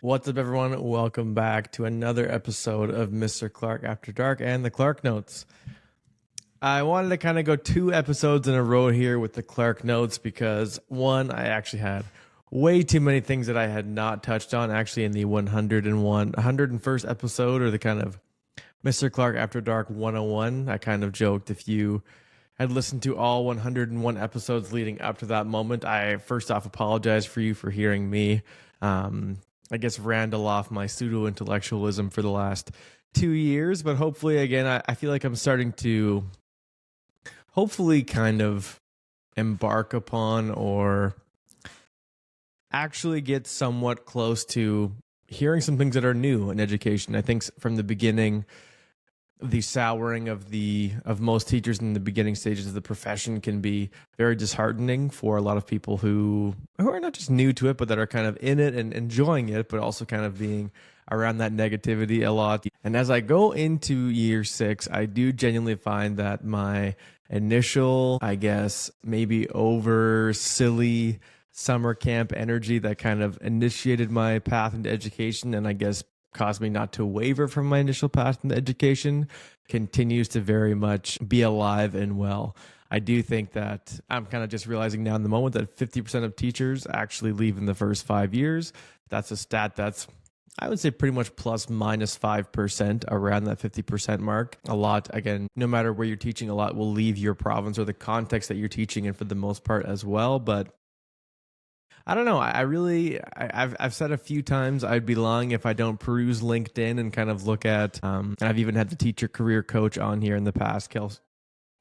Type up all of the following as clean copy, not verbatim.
What's up, everyone? Welcome back to another episode of Mr. Clarke After Dark and the Clarke Notes. I wanted to kind of go 2 episodes in a row here with the Clarke Notes because one, I actually had way too many things that I had not touched on actually in the 101st episode, or the kind of Mr. Clarke After Dark 101. I kind of joked, if you had listened to all 101 episodes leading up to that moment, I first off apologize for you for hearing me. I guess randle off my pseudo intellectualism for the last 2 years, but hopefully, again, I feel like I'm starting to hopefully kind of embark upon or actually get somewhat close to hearing some things that are new in education. I think from the beginning, the souring of most teachers in the beginning stages of the profession can be very disheartening for a lot of people who are not just new to it, but that are kind of in it and enjoying it, but also kind of being around that negativity a lot. And as I go into year 6, I do genuinely find that my initial, I guess, maybe over silly summer camp energy that kind of initiated my path into education, and I guess caused me not to waver from my initial path into education, continues to very much be alive and well. I do think that I'm kind of just realizing now in the moment that 50% of teachers actually leave in the first 5 years. That's a stat that's, I would say, pretty much plus minus 5% around that 50% mark. A lot, again, no matter where you're teaching, a lot will leave your province or the context that you're teaching in for the most part as well. But I don't know. I've said a few times I'd be lying if I don't peruse LinkedIn and kind of look at, and I've even had the teacher career coach on here in the past,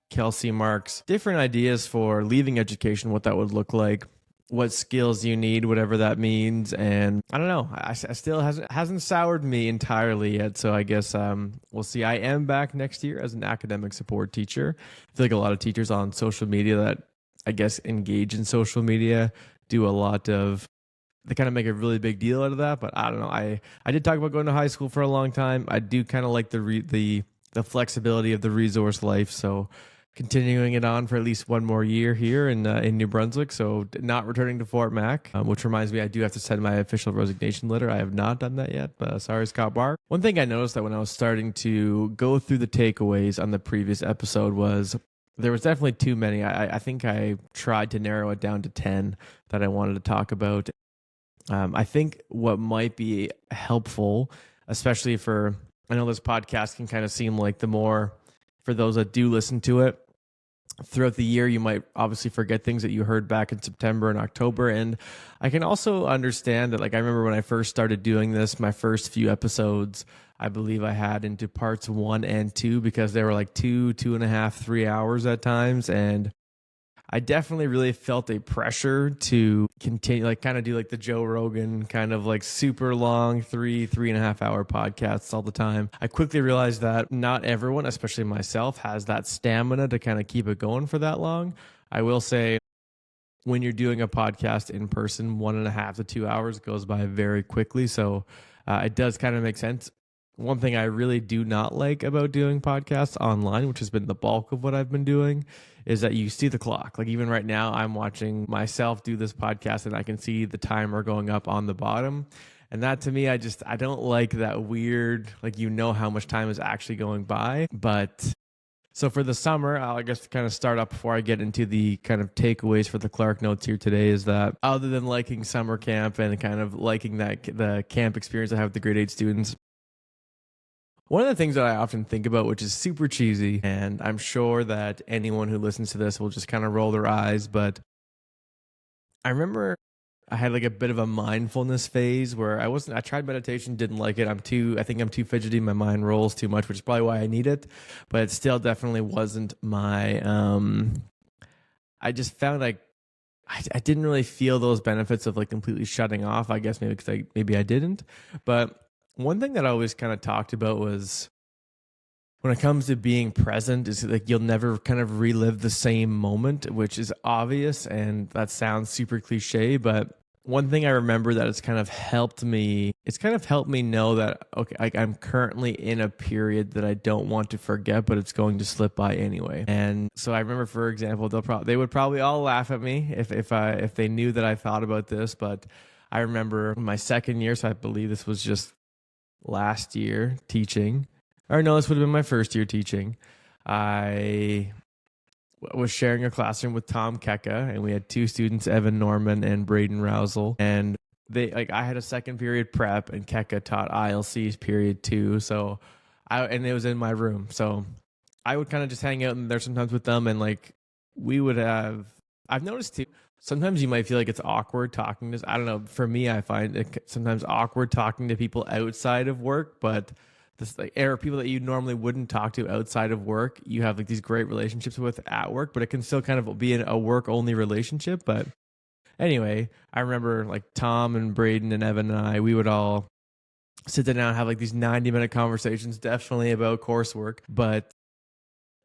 Kelsey Marks, different ideas for leaving education, what that would look like, what skills you need, whatever that means. And I don't know. I still hasn't soured me entirely yet. So I guess we'll see. I am back next year as an academic support teacher. I feel like a lot of teachers on social media that I guess engage in social media do a lot of, they kind of make a really big deal out of that. But I don't know. I did talk about going to high school for a long time. I do kind of like the flexibility of the resource life. So continuing it on for at least one more year here in New Brunswick. So not returning to Fort Mac, which reminds me, I do have to send my official resignation letter. I have not done that yet, but sorry, Scott Barr. One thing I noticed that when I was starting to go through the takeaways on the previous episode was there was definitely too many. I think I tried to narrow it down to 10 that I wanted to talk about. I think what might be helpful, especially for, I know this podcast can kind of seem like the more, for those that do listen to it, throughout the year, you might obviously forget things that you heard back in September and October. And I can also understand that, like, I remember when I first started doing this, my first few episodes, I believe I had into parts 1 and 2 because they were like 2.5, 3 hours at times. And I definitely really felt a pressure to continue, like kind of do like the Joe Rogan kind of like super long 3.5 hour podcasts all the time. I quickly realized that not everyone, especially myself, has that stamina to kind of keep it going for that long. I will say, when you're doing a podcast in person, 1.5 to 2 hours goes by very quickly. So it does kind of make sense. One thing I really do not like about doing podcasts online, which has been the bulk of what I've been doing, is that you see the clock. Like even right now, I'm watching myself do this podcast and I can see the timer going up on the bottom. And that, to me, I don't like that weird, like, you know how much time is actually going by. But so for the summer, I guess to kind of start up before I get into the kind of takeaways for the Clarke Notes here today, is that other than liking summer camp and kind of liking that the camp experience I have with the grade 8 students, one of the things that I often think about, which is super cheesy, and I'm sure that anyone who listens to this will just kind of roll their eyes, but I remember I had like a bit of a mindfulness phase where I tried meditation, didn't like it. I think I'm too fidgety. My mind rolls too much, which is probably why I need it, but it still definitely wasn't my, I just found like, I didn't really feel those benefits of like completely shutting off, I guess maybe because maybe I didn't. But one thing that I always kind of talked about was, when it comes to being present, is like you'll never kind of relive the same moment, which is obvious and that sounds super cliche. But one thing I remember that it's kind of helped me know that, okay, I'm currently in a period that I don't want to forget, but it's going to slip by anyway. And so I remember, for example, they would probably all laugh at me if they knew that I thought about this, but I remember my second year, so I believe this was just last year teaching, or no, this would have been my first year teaching. I was sharing a classroom with Tom Keka, and we had two students, Evan Norman and Braden Rousel. And I had a second period prep, and Keka taught ILC's period 2. So and it was in my room. So I would kind of just hang out in there sometimes with them, and we would have. I've noticed too. Sometimes you might feel like it's awkward talking to. I don't know. For me, I find it sometimes awkward talking to people outside of work, but this are people that you normally wouldn't talk to outside of work. You have these great relationships with at work, but it can still kind of be a work only relationship. But anyway, I remember Tom and Braden and Evan and I, we would all sit down and have these 90-minute conversations, definitely about coursework, but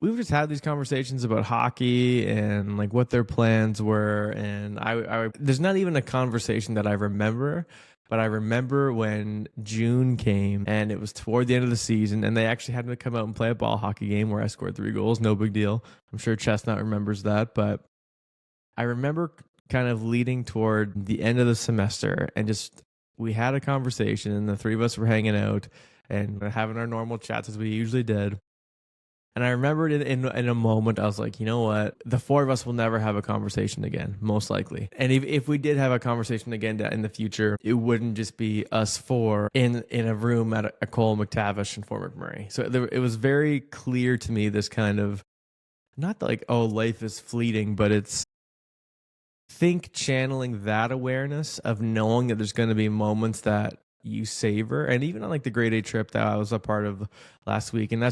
we would just have these conversations about hockey and what their plans were. And I there's not even a conversation that I remember, but I remember when June came and it was toward the end of the season, and they actually had to come out and play a ball hockey game where I scored 3 goals. No big deal. I'm sure Chestnut remembers that, but I remember kind of leading toward the end of the semester, and just we had a conversation, and the three of us were hanging out and having our normal chats as we usually did. And I remembered in a moment, I was like, you know what? The 4 of us will never have a conversation again, most likely. And if we did have a conversation again in the future, it wouldn't just be us 4 in a room at a Cole McTavish and Fort McMurray. So it was very clear to me, this kind of, not oh, life is fleeting, but it's channeling that awareness of knowing that there's going to be moments that you savor. And even on the grade A trip that I was a part of last week, and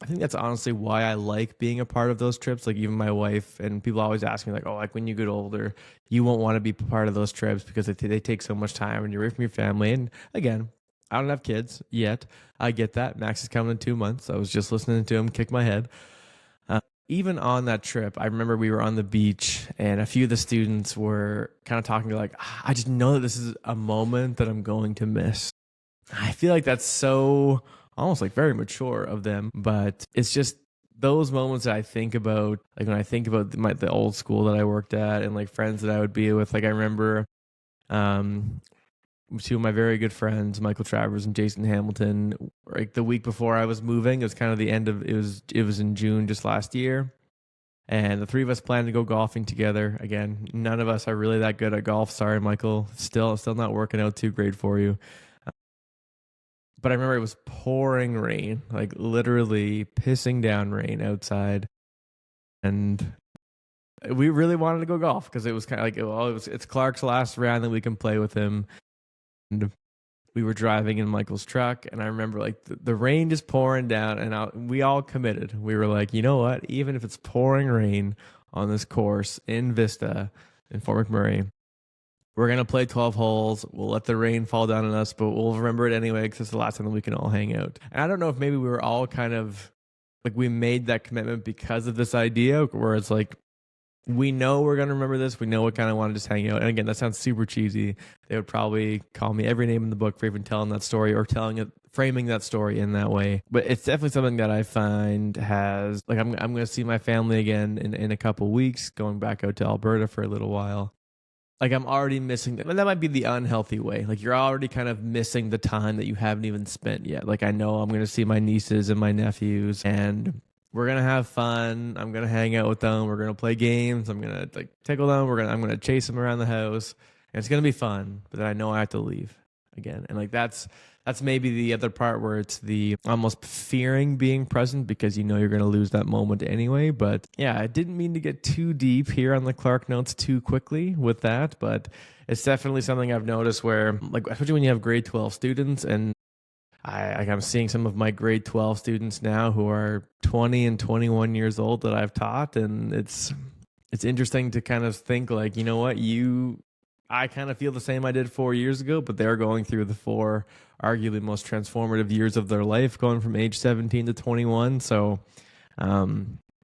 I think that's honestly why I like being a part of those trips. Even my wife and people always ask me when you get older, you won't want to be part of those trips because they take so much time and you're away from your family. And again, I don't have kids yet. I get that. Max is coming in 2 months. I was just listening to him kick my head. Even on that trip, I remember we were on the beach and a few of the students were kind of talking I just know that this is a moment that I'm going to miss. I feel like that's so almost very mature of them, but it's just those moments that I think about, when I think about the old school that I worked at and friends that I would be with. I remember 2 of my very good friends, Michael Travers and Jason Hamilton, the week before I was moving. It was kind of the end of it was in June just last year, and the 3 of us planned to go golfing together. Again, none of us are really that good at golf. Sorry, Michael, still not working out too great for you. But I remember it was pouring rain, literally pissing down rain outside. And we really wanted to go golf because it was kind of it's Clarke's last round that we can play with him. And we were driving in Michael's truck, and I remember the rain just pouring down, and we all committed. We were you know what? Even if it's pouring rain on this course in Vista in Fort McMurray, we're going to play 12 holes. We'll let the rain fall down on us, but we'll remember it anyway because it's the last time that we can all hang out. And I don't know if maybe we were all kind of we made that commitment because of this idea where it's we know we're going to remember this. We know we kind of want to just hang out. And again, that sounds super cheesy. They would probably call me every name in the book for even telling that story or framing that story in that way. But it's definitely something that I find has I'm going to see my family again in a couple weeks, going back out to Alberta for a little while. I'm already missing that. And that might be the unhealthy way. You're already kind of missing the time that you haven't even spent yet. I know I'm going to see my nieces and my nephews, and we're going to have fun. I'm going to hang out with them. We're going to play games. I'm going to tickle them. I'm going to chase them around the house. And it's going to be fun. But then I know I have to leave again. And that's maybe the other part where it's the almost fearing being present because you're going to lose that moment anyway. But yeah, I didn't mean to get too deep here on the Clarke notes too quickly with that, but it's definitely something I've noticed where especially when you have grade 12 students, and I'm seeing some of my grade 12 students now who are 20 and 21 years old that I've taught, and it's interesting to kind of think you know what, I kind of feel the same I did 4 years ago, but they're going through the 4 arguably most transformative years of their life, going from age 17 to 21. So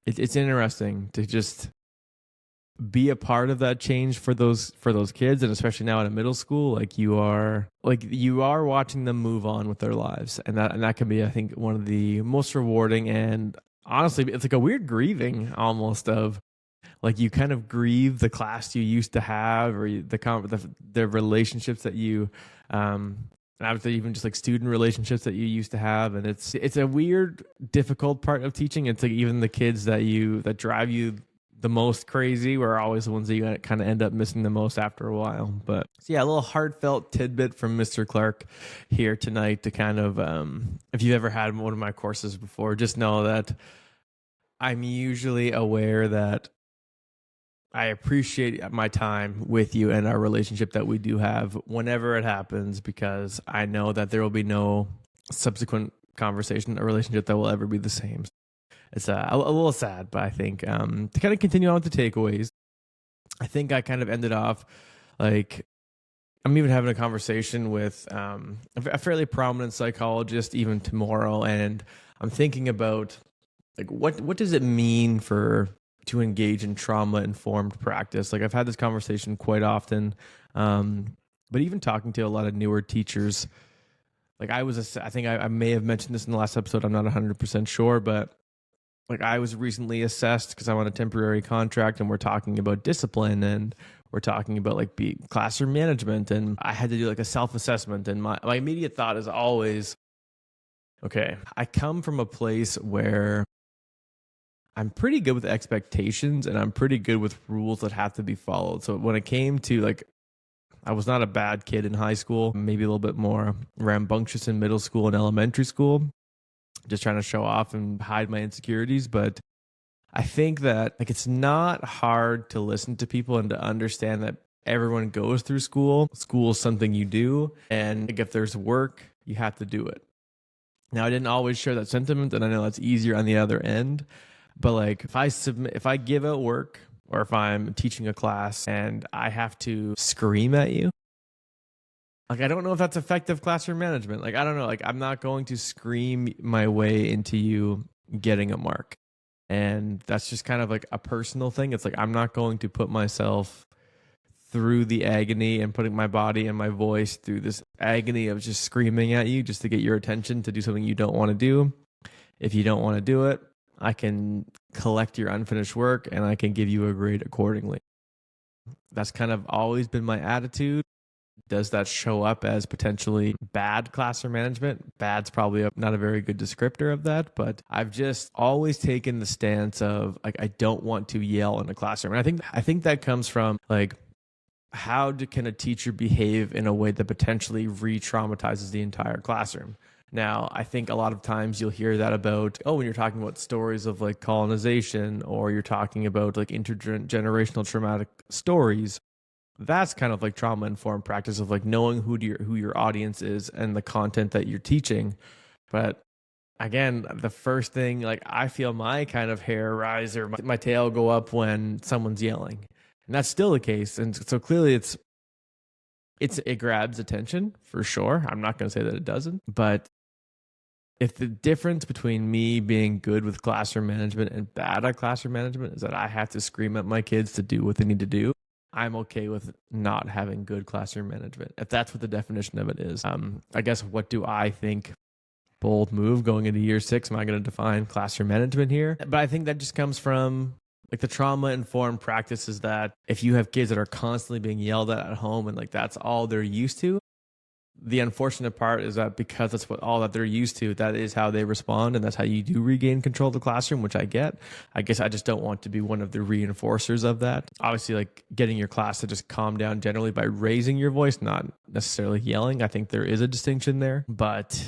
it's interesting to just be a part of that change for those kids, and especially now in middle school, you are watching them move on with their lives, and that can be, I think, one of the most rewarding, and honestly, it's a weird grieving almost of Like you kind of grieve the class you used to have, or the relationships that you, and I would say even just like student relationships that you used to have. And it's a weird, difficult part of teaching. It's like even the kids that drive you the most crazy were always the ones that you kind of end up missing the most after a while. But so yeah, a little heartfelt tidbit from Mr. Clarke here tonight to kind of, if you've ever had one of my courses before, just know that I'm usually aware that I appreciate my time with you and our relationship that we do have whenever it happens, because I know that there will be no subsequent conversation or relationship that will ever be the same. It's a little sad, but I think to kind of continue on with the takeaways, I think I kind of ended off like I'm even having a conversation with a fairly prominent psychologist even tomorrow, and I'm thinking about like what does it mean to engage in trauma-informed practice. Like I've had this conversation quite often, but even talking to a lot of newer teachers, like I think I may have mentioned this in the last episode, I'm not 100% sure, but like I was recently assessed because I'm on a temporary contract, and we're talking about discipline, and we're talking about like classroom management, and I had to do like a self-assessment, and my immediate thought is always, okay, I come from a place where I'm pretty good with expectations, and I'm pretty good with rules that have to be followed. So when it came to like, I was not a bad kid in high school, maybe a little bit more rambunctious in middle school and elementary school, just trying to show off and hide my insecurities. But I think that like it's not hard to listen to people and to understand that everyone goes through school. School is something you do, and like, if there's work, you have to do it. Now, I didn't always share that sentiment, and I know that's easier on the other end. But like if I give out work, or if I'm teaching a class and I have to scream at you, like I don't know if that's effective classroom management. Like I don't know, like I'm not going to scream my way into you getting a mark. And that's just kind of like a personal thing. It's like I'm not going to put myself through the agony and putting my body and my voice through this agony of just screaming at you just to get your attention to do something you don't want to do. If you don't want to do it, I can collect your unfinished work and I can give you a grade accordingly. That's kind of always been my attitude. Does that show up as potentially bad classroom management? Bad's probably not a very good descriptor of that, but I've just always taken the stance of like, I don't want to yell in a classroom. And I think that comes from like, can a teacher behave in a way that potentially re-traumatizes the entire classroom? Now, I think a lot of times you'll hear that about, when you're talking about stories of like colonization, or you're talking about like intergenerational traumatic stories, that's kind of like trauma-informed practice of like knowing who your audience is and the content that you're teaching. But again, the first thing, like I feel my kind of hair rise or my tail go up when someone's yelling. And that's still the case. And so clearly it grabs attention for sure. I'm not going to say that it doesn't, but if the difference between me being good with classroom management and bad at classroom management is that I have to scream at my kids to do what they need to do, I'm okay with not having good classroom management, if that's what the definition of it is. I guess, what do I think? Bold move going into year 6. Am I going to define classroom management here? But I think that just comes from like the trauma-informed practices that if you have kids that are constantly being yelled at home and like that's all they're used to, the unfortunate part is that because that's all that they're used to, that is how they respond, and that's how you do regain control of the classroom, which I get. I guess I just don't want to be one of the reinforcers of that. Obviously, like getting your class to just calm down generally by raising your voice, not necessarily yelling. I think there is a distinction there, but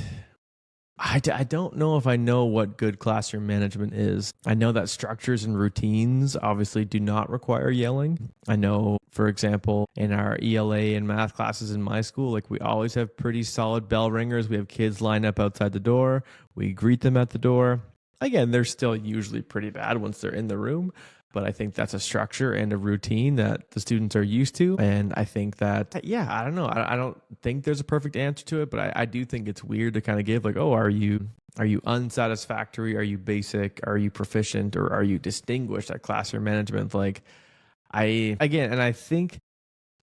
I don't know if I know what good classroom management is. I know that structures and routines obviously do not require yelling. I know, for example, in our ELA and math classes in my school, like we always have pretty solid bell ringers. We have kids line up outside the door. We greet them at the door. Again, they're still usually pretty bad once they're in the room, but I think that's a structure and a routine that the students are used to. And I think that, I don't know. I don't think there's a perfect answer to it, but I do think it's weird to kind of give like, are you unsatisfactory? Are you basic? Are you proficient? Or are you distinguished at classroom management? Like I think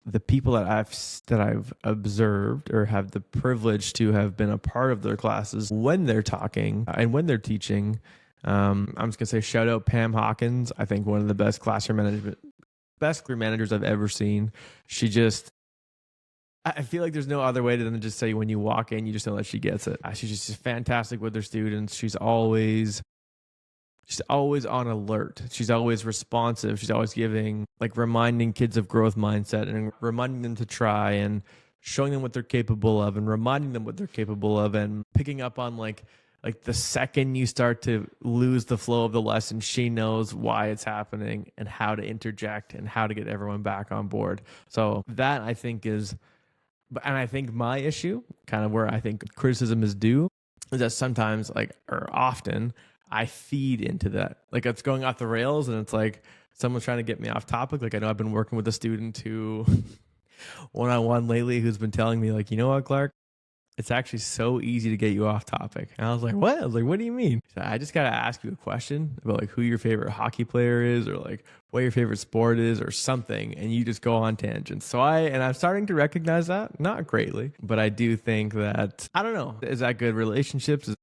the people that I've observed or have the privilege to have been a part of their classes when they're talking and when they're teaching, I'm just gonna say shout out Pam Hawkins. I think one of the best career managers I've ever seen. She just, I feel like there's no other way than to just say when you walk in, you just know that she gets it. She's just fantastic with her students. She's always on alert. She's always responsive. She's always giving, like, reminding kids of growth mindset and reminding them to try and showing them what they're capable of and reminding them what they're capable of and picking up on like the second you start to lose the flow of the lesson, she knows why it's happening and how to interject and how to get everyone back on board. So that I think is, and I think my issue, kind of where I think criticism is due, is that sometimes, like, or often, I feed into that. Like, it's going off the rails and it's like someone's trying to get me off topic. Like, I know I've been working with a student who one-on-one lately who's been telling me, like, you know what, Clarke? It's actually so easy to get you off topic. And I was like, what? I was like, what do you mean? So I just got to ask you a question about, like, who your favorite hockey player is, or like what your favorite sport is, or something. And you just go on tangents. So I'm starting to recognize that, not greatly, but I do think that, I don't know, is that good relationships?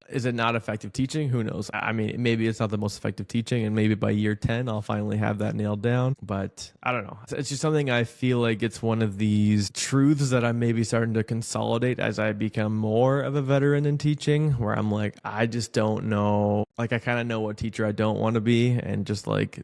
Is it not effective teaching? Who knows? I mean, maybe it's not the most effective teaching, and maybe by year 10, I'll finally have that nailed down. But I don't know. It's just something I feel like it's one of these truths that I'm maybe starting to consolidate as I become more of a veteran in teaching, where I'm like, I just don't know. Like, I kind of know what teacher I don't want to be, and just like,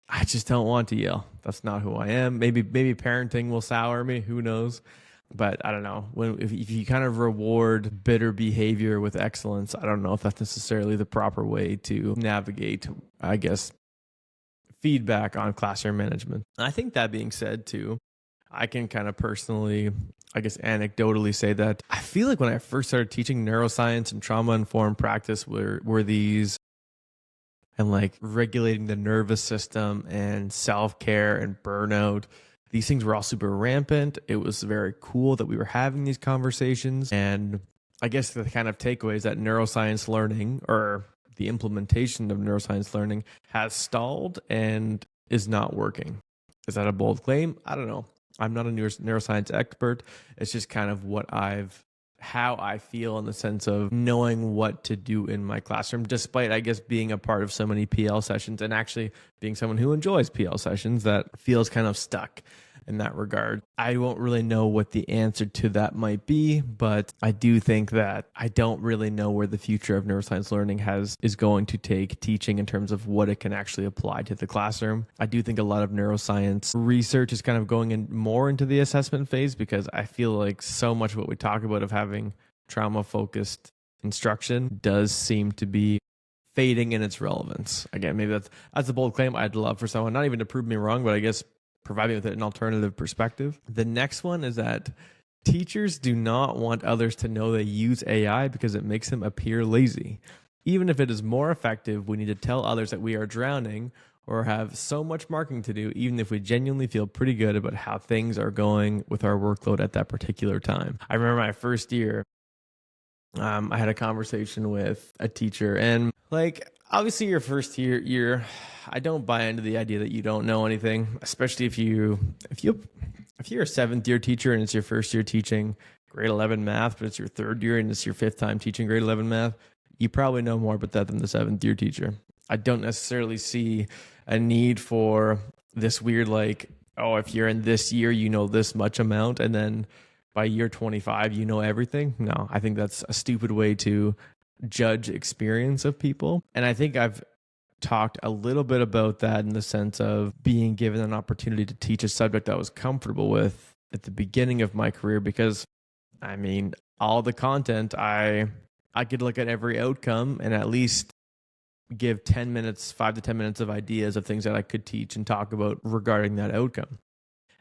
I just don't want to yell. That's not who I am. Maybe parenting will sour me. Who knows? But I don't know, if you kind of reward bitter behavior with excellence, I don't know if that's necessarily the proper way to navigate, I guess, feedback on classroom management. I think that being said too, I can kind of personally, I guess, anecdotally say that I feel like when I first started teaching neuroscience and trauma-informed practice were these, and like regulating the nervous system and self-care and burnout, these things were all super rampant. It was very cool that we were having these conversations. And I guess the kind of takeaway is that neuroscience learning, or the implementation of neuroscience learning, has stalled and is not working. Is that a bold claim? I don't know. I'm not a neuroscience expert. It's just kind of how I feel, in the sense of knowing what to do in my classroom, despite, I guess, being a part of so many PL sessions and actually being someone who enjoys PL sessions, that feels kind of stuck in that regard. I won't really know what the answer to that might be, but I do think that I don't really know where the future of neuroscience learning is going to take teaching in terms of what it can actually apply to the classroom. I do think a lot of neuroscience research is kind of going in more into the assessment phase, because I feel like so much of what we talk about of having trauma-focused instruction does seem to be fading in its relevance. Again, maybe that's a bold claim. I'd love for someone, not even to prove me wrong, but I guess provide me with an alternative perspective. The next one is that teachers do not want others to know they use AI because it makes them appear lazy. Even if it is more effective, we need to tell others that we are drowning or have so much marking to do, even if we genuinely feel pretty good about how things are going with our workload at that particular time. I remember my first year, I had a conversation with a teacher, and like, obviously your first year, I don't buy into the idea that you don't know anything, especially if you're a seventh year teacher and it's your first year teaching grade 11 math, but it's your third year and it's your fifth time teaching grade 11 math. You probably know more about that than the seventh year teacher. I don't necessarily see a need for this weird, like, oh, if you're in this year, you know this much amount, and then by year 25, you know everything. No, I think that's a stupid way to judge experience of people. And I think I've talked a little bit about that in the sense of being given an opportunity to teach a subject I was comfortable with at the beginning of my career, because I mean, all the content, I could look at every outcome and at least give 10 minutes, 5 to 10 minutes of ideas of things that I could teach and talk about regarding that outcome.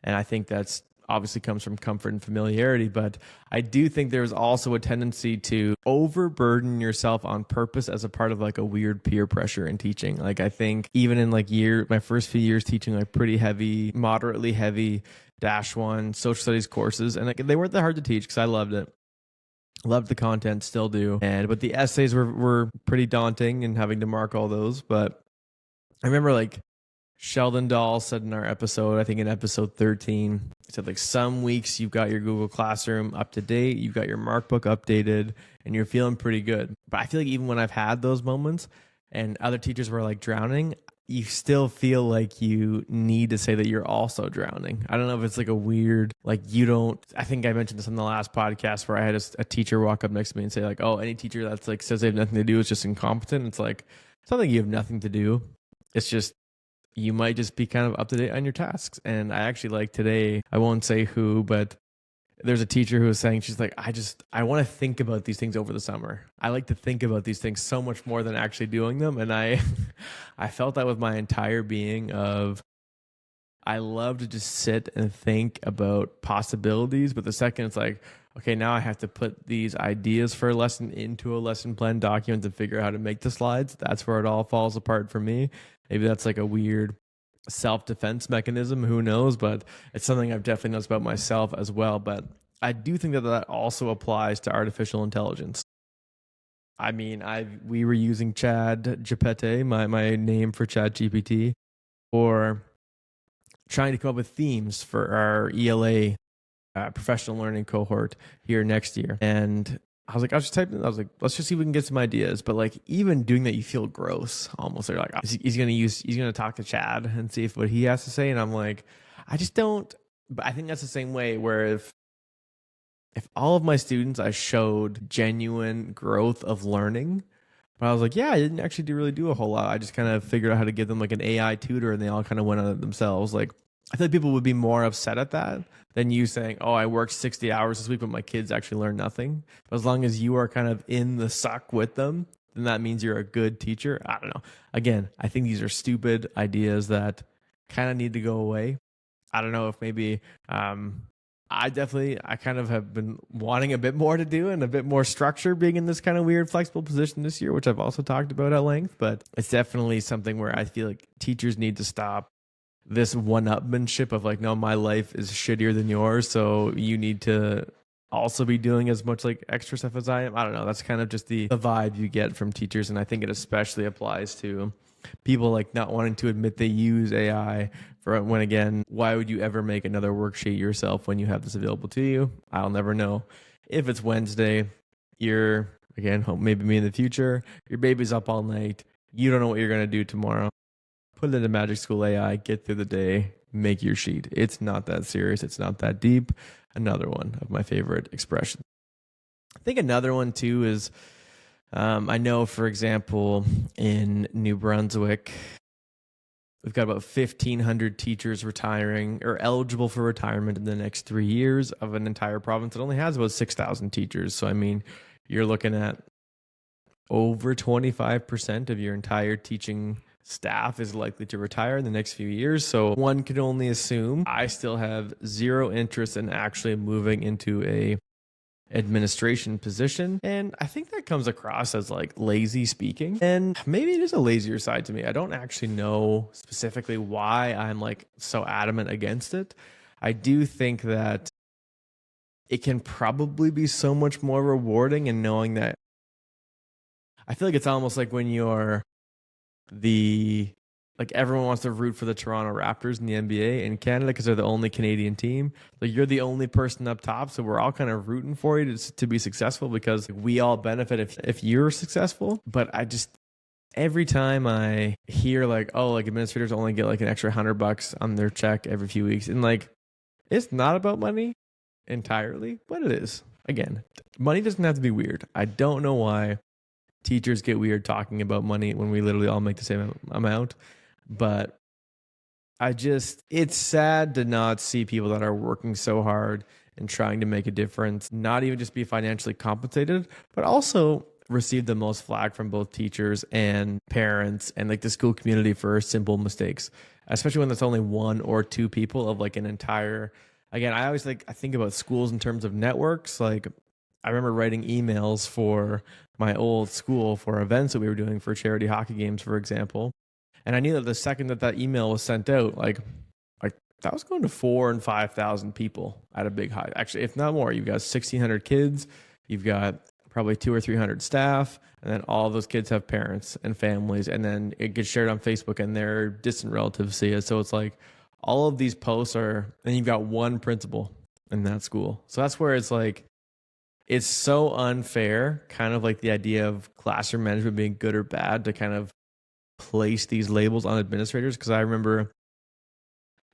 And I think that's obviously comes from comfort and familiarity, but I do think there's also a tendency to overburden yourself on purpose as a part of like a weird peer pressure in teaching. Like, I think even in like my first few years teaching like pretty heavy, moderately heavy -1 social studies courses, and like, they weren't that hard to teach because I loved it. Loved the content, still do. But the essays were pretty daunting and having to mark all those. But I remember like Sheldon Dahl said in our episode, I think in episode 13, he said like some weeks you've got your Google Classroom up to date, you've got your Markbook updated, and you're feeling pretty good. But I feel like even when I've had those moments and other teachers were like drowning, you still feel like you need to say that you're also drowning. I don't know if it's like a weird, like you don't, I think I mentioned this on the last podcast where I had a teacher walk up next to me and say like, oh, any teacher that's like says they have nothing to do is just incompetent. It's like, it's not like you have nothing to do. It's just, you might just be kind of up to date on your tasks. And I actually like today, I won't say who, but there's a teacher who was saying, she's like, I want to think about these things over the summer. I like to think about these things so much more than actually doing them. And I felt that with my entire being of, I love to just sit and think about possibilities. But the second it's like, okay, now I have to put these ideas for a lesson into a lesson plan document to figure out how to make the slides. That's where it all falls apart for me. Maybe that's like a weird self-defense mechanism, who knows, but it's something I've definitely noticed about myself as well. But I do think that that also applies to artificial intelligence. I mean, we were using Chad GPT, my name for Chat GPT, for trying to come up with themes for our ELA professional learning cohort here next year. And I was like, I was just typing, I was like, let's just see if we can get some ideas. But like, even doing that, you feel gross almost. They're like, he's going to talk to Chad and see what he has to say. And I'm like, I just don't, but I think that's the same way where if all of my students, I showed genuine growth of learning, but I was like, yeah, I didn't actually really do a whole lot. I just kind of figured out how to give them like an AI tutor and they all kind of went on it themselves. Like, I feel like people would be more upset at that than you saying, oh, I worked 60 hours this week, but my kids actually learned nothing. But as long as you are kind of in the suck with them, then that means you're a good teacher. I don't know. Again, I think these are stupid ideas that kind of need to go away. I don't know if maybe I kind of have been wanting a bit more to do and a bit more structure being in this kind of weird flexible position this year, which I've also talked about at length. But it's definitely something where I feel like teachers need to stop this one-upmanship of like, no, my life is shittier than yours, so you need to also be doing as much like extra stuff as I am. I don't know. That's kind of just the vibe you get from teachers, and I think it especially applies to people like not wanting to admit they use AI for when, again, why would you ever make another worksheet yourself when you have this available to you? I'll never know. If it's Wednesday, you're, again, maybe me in the future, your baby's up all night, you don't know what you're going to do tomorrow. Put it into Magic School AI, get through the day, make your sheet. It's not that serious. It's not that deep. Another one of my favorite expressions. I think another one too is, I know, for example, in New Brunswick, we've got about 1,500 teachers retiring or eligible for retirement in the next 3 years of an entire province that only has about 6,000 teachers. So, I mean, you're looking at over 25% of your entire teaching staff is likely to retire in the next few years. So one can only assume I still have zero interest in actually moving into a administration position. And I think that comes across as like lazy speaking. And maybe it is a lazier side to me. I don't actually know specifically why I'm like so adamant against it. I do think that it can probably be so much more rewarding in knowing that I feel like it's almost like when you're like everyone wants to root for the Toronto Raptors in the NBA in Canada because they're the only Canadian team. Like you're the only person up top, so we're all kind of rooting for you to be successful because we all benefit if you're successful. But I just, every time I hear like, oh, like administrators only get like an extra $100 on their check every few weeks, and like it's not about money entirely, but it is. Again, money doesn't have to be weird. I don't know why teachers get weird talking about money when we literally all make the same amount. But it's sad to not see people that are working so hard and trying to make a difference, not even just be financially compensated, but also receive the most flack from both teachers and parents and like the school community for simple mistakes, especially when there's only one or two people of like an entire, again, I think about schools in terms of networks. Like I remember writing emails for my old school for events that we were doing for charity hockey games, for example. And I knew that the second that email was sent out, like that was going to 4,000 and 5,000 people at a big high. Actually, if not more, you've got 1,600 kids. You've got probably 200 or 300 staff, and then all those kids have parents and families, and then it gets shared on Facebook, and their distant relatives see it. So it's like all of these posts are, and you've got one principal in that school. So that's where it's like, it's so unfair, kind of like the idea of classroom management being good or bad, to kind of place these labels on administrators. Because I remember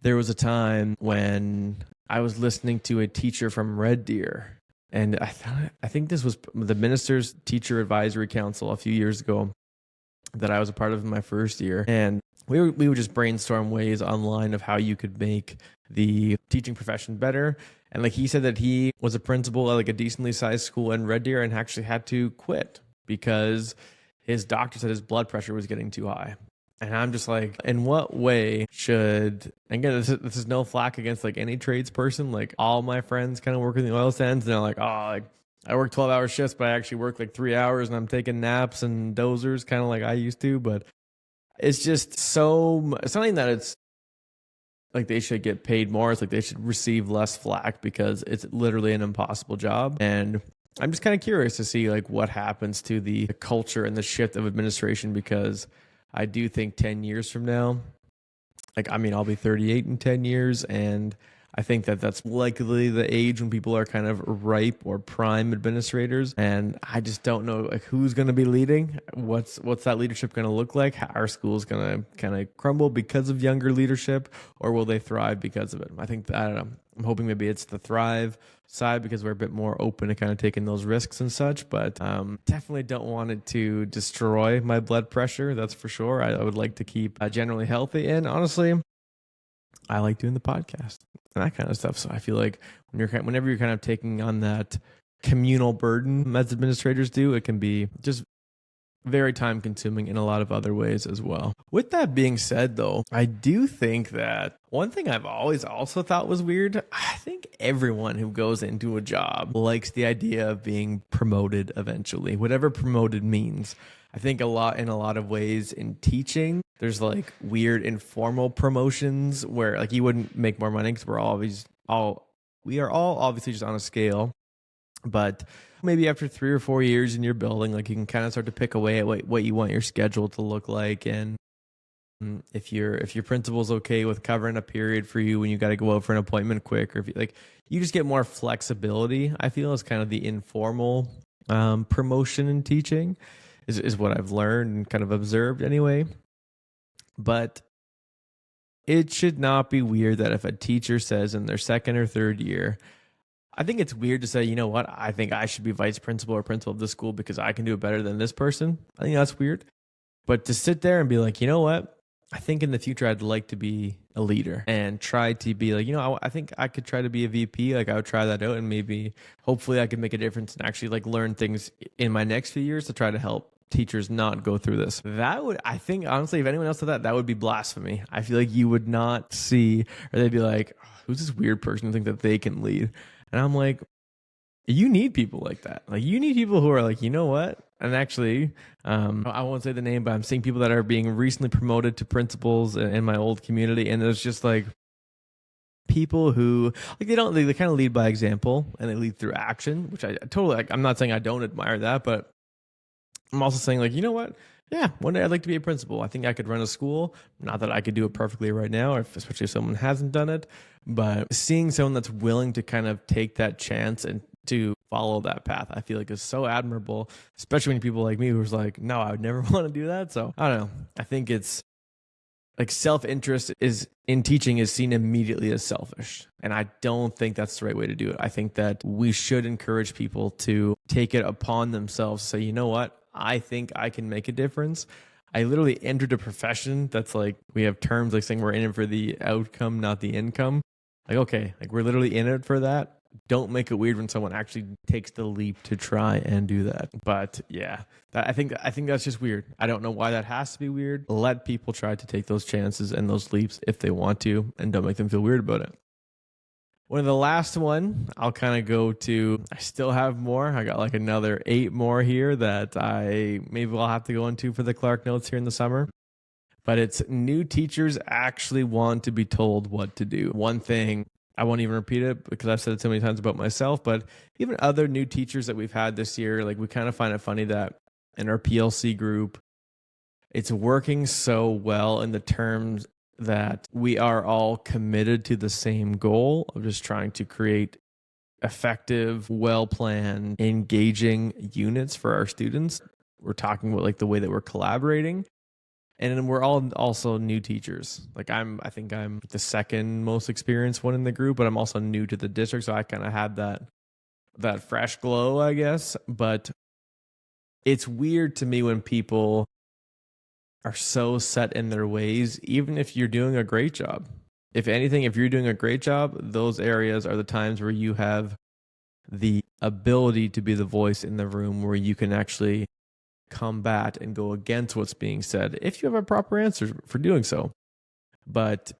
there was a time when I was listening to a teacher from Red Deer, and I think this was the Minister's Teacher Advisory Council a few years ago that I was a part of in my first year. And we would just brainstorm ways online of how you could make the teaching profession better. And like he said that he was a principal at like a decently sized school in Red Deer and actually had to quit because his doctor said his blood pressure was getting too high. And I'm just like, in what way should, again, this is no flack against like any tradesperson. Like all my friends kind of work in the oil sands, and they're like, oh, like I work 12-hour shifts, but I actually work like 3 hours and I'm taking naps and dozers kind of like I used to. But it's just so, it's not even that it's like they should get paid more. It's like they should receive less flack because it's literally an impossible job. And I'm just kind of curious to see like what happens to the culture and the shift of administration, because I do think 10 years from now, like, I mean, I'll be 38 in 10 years, and I think that that's likely the age when people are kind of ripe or prime administrators. And I just don't know like who's going to be leading. What's that leadership going to look like? How our school's going to kind of crumble because of younger leadership, or will they thrive because of it? I think, I don't know. I'm hoping maybe it's the thrive side because we're a bit more open to kind of taking those risks and such, but definitely don't want it to destroy my blood pressure. That's for sure. I would like to keep generally healthy. And honestly, I like doing the podcast and that kind of stuff. So I feel like whenever you're kind of taking on that communal burden as administrators do, it can be just very time consuming in a lot of other ways as well. With that being said, though, I do think that one thing I've always also thought was weird, I think everyone who goes into a job likes the idea of being promoted eventually, whatever promoted means. I think in a lot of ways in teaching, there's like weird informal promotions where like you wouldn't make more money because we are all obviously just on a scale. But maybe after 3 or 4 years in your building, like you can kind of start to pick away at what you want your schedule to look like. And if your principal's okay with covering a period for you when you got to go out for an appointment quick, or if you just get more flexibility, I feel is kind of the informal promotion in teaching is what I've learned and kind of observed anyway. But it should not be weird that if a teacher says in their second or third year, I think it's weird to say, you know what, I think I should be vice principal or principal of this school because I can do it better than this person. I think that's weird. But to sit there and be like, you know what, I think in the future I'd like to be a leader and try to be like, you know, I think I could try to be a VP. Like I would try that out and maybe hopefully I could make a difference and actually like learn things in my next few years to try to help teachers not go through this. That would, I think, honestly, if anyone else did that would be blasphemy. I feel like you would not see, or they'd be like, oh, who's this weird person who think that they can lead? And I'm like, you need people like that. Like you need people who are like, you know what? And actually, I won't say the name, but I'm seeing people that are being recently promoted to principals in my old community. And there's just like people who like, they kind of lead by example and they lead through action, which I totally, like, I'm not saying I don't admire that, but I'm also saying like, you know what? Yeah, one day I'd like to be a principal. I think I could run a school. Not that I could do it perfectly right now, especially if someone hasn't done it. But seeing someone that's willing to kind of take that chance and to follow that path, I feel like is so admirable, especially when people like me who's like, no, I would never want to do that. So I don't know. I think it's like self-interest is in teaching is seen immediately as selfish. And I don't think that's the right way to do it. I think that we should encourage people to take it upon themselves to say, you know what? I think I can make a difference. I literally entered a profession that's like, we have terms like saying we're in it for the outcome, not the income. Like, okay, like we're literally in it for that. Don't make it weird when someone actually takes the leap to try and do that. But yeah, I think that's just weird. I don't know why that has to be weird. Let people try to take those chances and those leaps if they want to, and don't make them feel weird about it. One of the last one, I'll kind of go to, I still have more. I got like another 8 more here that I'll have to go into for the Clarke notes here in the summer. But it's new teachers actually want to be told what to do. One thing I won't even repeat it because I've said it so many times about myself, but even other new teachers that we've had this year, like we kind of find it funny that in our PLC group, it's working so well in the terms that we are all committed to the same goal of just trying to create effective, well-planned, engaging units for our students. We're talking about like the way that we're collaborating. And then we're all also new teachers. Like I think I'm the second most experienced one in the group, but I'm also new to the district. So I kind of had that fresh glow, I guess. But it's weird to me when people are so set in their ways, even if you're doing a great job. If anything, if you're doing a great job, those areas are the times where you have the ability to be the voice in the room, where you can actually combat and go against what's being said if you have a proper answer for doing so. But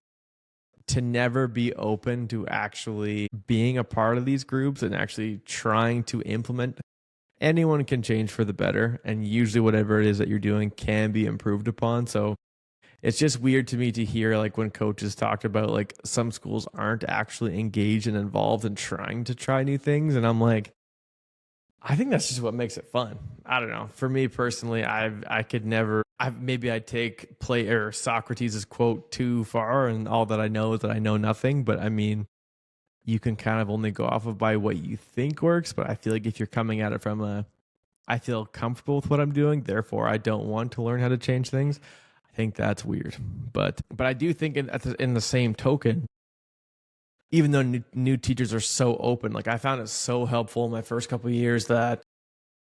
to never be open to actually being a part of these groups and actually trying to implement, anyone can change for the better. And usually whatever it is that you're doing can be improved upon. So it's just weird to me to hear like when coaches talked about like some schools aren't actually engaged and involved in trying to try new things. And I'm like, I think that's just what makes it fun. I don't know. For me personally, I could never. Maybe I take Socrates' quote too far, and all that I know is that I know nothing. But I mean, you can kind of only go off of by what you think works. But I feel like if you're coming at it from I feel comfortable with what I'm doing, therefore I don't want to learn how to change things, I think that's weird. But I do think in the same token, even though new teachers are so open, like I found it so helpful in my first couple of years that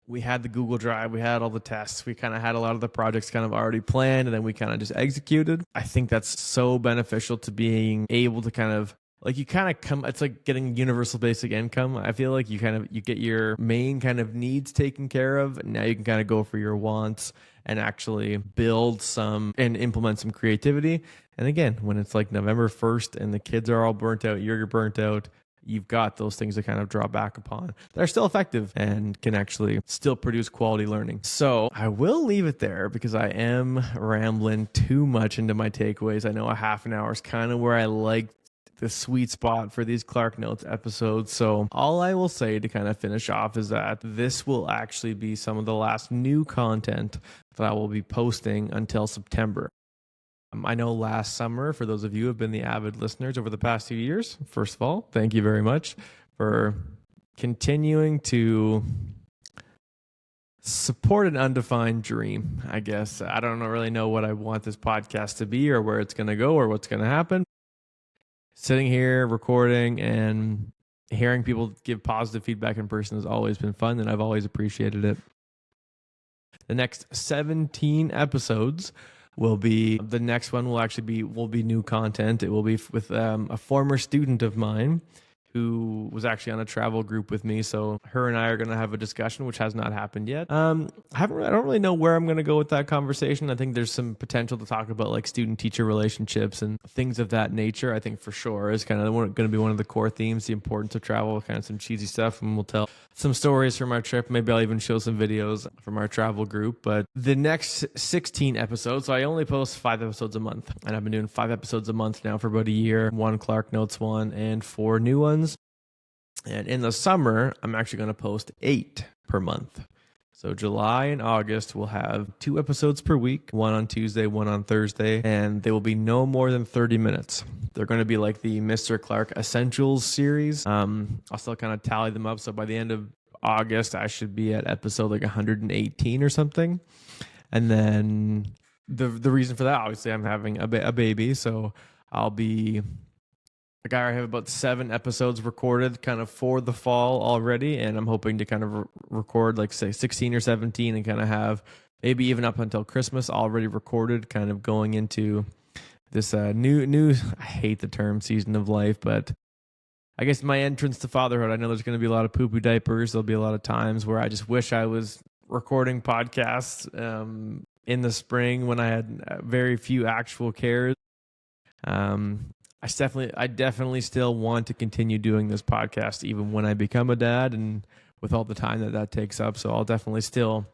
we had the Google Drive, we had all the tests, we kind of had a lot of the projects kind of already planned, and then we kind of just executed. I think that's so beneficial to being able to kind of like it's like getting universal basic income. I feel like you get your main kind of needs taken care of. Now you can kind of go for your wants and actually build some and implement some creativity. And again, when it's like November 1st and the kids are all burnt out, you're burnt out, you've got those things to kind of draw back upon that are still effective and can actually still produce quality learning. So I will leave it there because I am rambling too much into my takeaways. I know a half an hour is kind of where I like the sweet spot for these Clarke Notes episodes. So all I will say to kind of finish off is that this will actually be some of the last new content that I will be posting until September. I know last summer, for those of you who have been the avid listeners over the past 2 years, first of all, thank you very much for continuing to support an undefined dream, I guess. I don't really know what I want this podcast to be or where it's going to go or what's going to happen. Sitting here, recording, and hearing people give positive feedback in person has always been fun, and I've always appreciated it. The next 17 episodes will be new content. It will be with a former student of mine who was actually on a travel group with me. So her and I are going to have a discussion, which has not happened yet. I don't really know where I'm going to go with that conversation. I think there's some potential to talk about like student-teacher relationships and things of that nature. I think for sure is kind of going to be one of the core themes, the importance of travel, kind of some cheesy stuff. And we'll tell some stories from our trip. Maybe I'll even show some videos from our travel group. But the next 16 episodes, so I only post 5 episodes a month. And I've been doing 5 episodes a month now for about a year. 1 Clarke Notes one and 4 new ones. And in the summer, I'm actually going to post 8 per month. So July and August, we'll have 2 episodes per week, 1 on Tuesday, 1 on Thursday, and they will be no more than 30 minutes. They're going to be like the Mr. Clarke Essentials series. I'll still kind of tally them up. So by the end of August, I should be at episode like 118 or something. And then the reason for that, obviously, I'm having a baby. So I'll be... I have about 7 episodes recorded kind of for the fall already, and I'm hoping to kind of record like say 16 or 17 and kind of have maybe even up until Christmas already recorded, kind of going into this new I hate the term season of life, but I guess my entrance to fatherhood. I know there's going to be a lot of poo-poo diapers. There'll be a lot of times where I just wish I was recording podcasts in the spring when I had very few actual cares. I definitely still want to continue doing this podcast even when I become a dad and with all the time that takes up. So I'll definitely still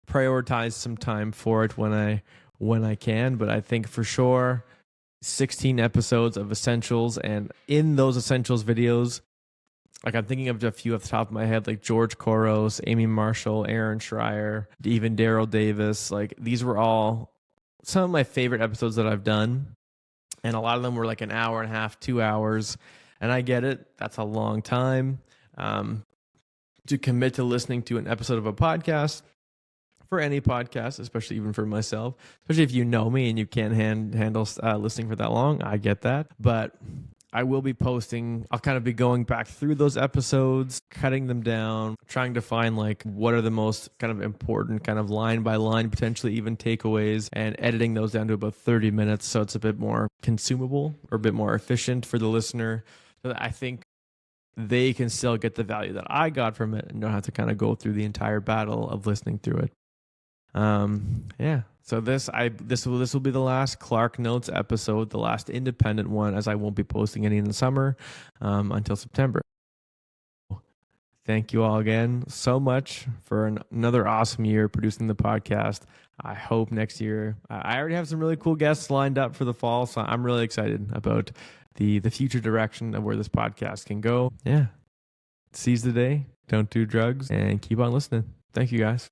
prioritize some time for it when I can. But I think for sure 16 episodes of essentials, and in those essentials videos, like I'm thinking of a few off the top of my head, like George Koros, Amy Marshall, Aaron Schreier, even Daryl Davis. Like these were all some of my favorite episodes that I've done. And a lot of them were like an hour and a half, 2 hours. And I get it. That's a long time to commit to listening to an episode of a podcast, for any podcast, especially even for myself, especially if you know me and you can't handle listening for that long. I get that. But I will be posting, I'll kind of be going back through those episodes, cutting them down, trying to find like what are the most kind of important kind of line by line, potentially even takeaways, and editing those down to about 30 minutes so it's a bit more consumable or a bit more efficient for the listener. So that I think they can still get the value that I got from it and don't have to kind of go through the entire battle of listening through it. Yeah. So this will be the last Clarke Notes episode, the last independent one, as I won't be posting any in the summer until September. Thank you all again so much for another awesome year producing the podcast. I hope next year, I already have some really cool guests lined up for the fall, so I'm really excited about the future direction of where this podcast can go. Yeah. Seize the day, don't do drugs, and keep on listening. Thank you guys.